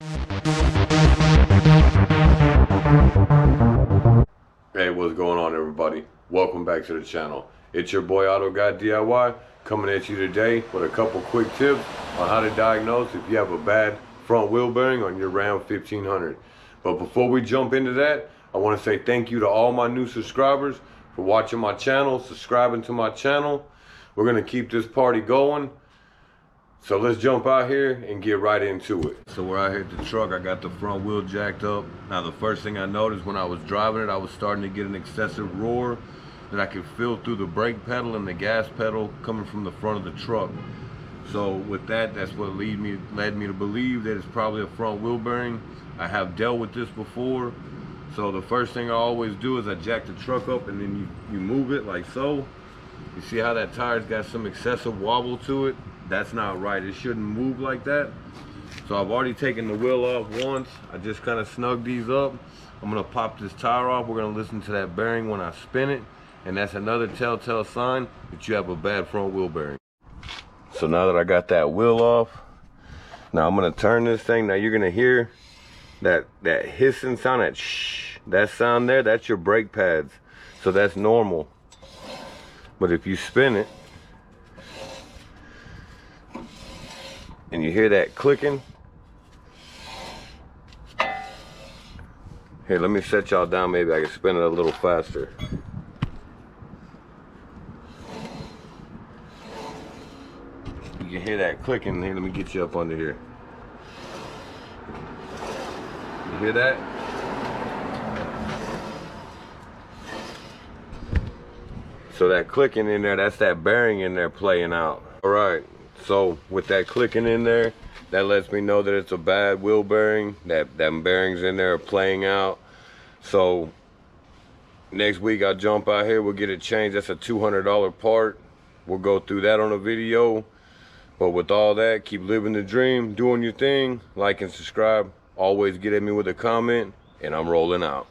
Hey, what's going on, everybody? Welcome back to the channel. It's your boy Auto Guy DIY coming at you today with a couple quick tips on how to diagnose if you have a bad front wheel bearing on your Ram 1500. But before we jump into that, I want to say thank you to all my new subscribers for watching my channel, subscribing to my channel. We're going to keep this party going. So let's jump out here and get right into it. So we're out here at the truck. I got the front wheel jacked up. Now the first thing I noticed when I was driving it, I was starting to get an excessive roar that I could feel through the brake pedal and the gas pedal coming from the front of the truck. So with that, that's what led me to believe that it's probably a front wheel bearing. I have dealt with this before. So the first thing I always do is I jack the truck up and then you move it like so. You see how that tire's got some excessive wobble to it? That's not right. It shouldn't move like that. So I've already taken the wheel off once. I just kind of snug these up. I'm gonna pop this tire off. We're gonna listen to that bearing when I spin it. And that's another telltale sign that you have a bad front wheel bearing. So now that I got that wheel off, now I'm gonna turn this thing. Now you're gonna hear that hissing sound, that shh, that sound there, that's your brake pads. So that's normal. But if you spin it, and you hear that clicking, here, let me set y'all down. Maybe I can spin it a little faster. You can hear that clicking. Here, let me get you up under here. You hear that? So that clicking in there, that's that bearing in there playing out. All right. So with that clicking in there, that lets me know that it's a bad wheel bearing, that them bearings in there are playing out. So next week I'll jump out here, we'll get it changed. That's a $200 part. We'll go through that on a video. But with all that, keep living the dream, doing your thing, like and subscribe. Always get at me with a comment, and I'm rolling out.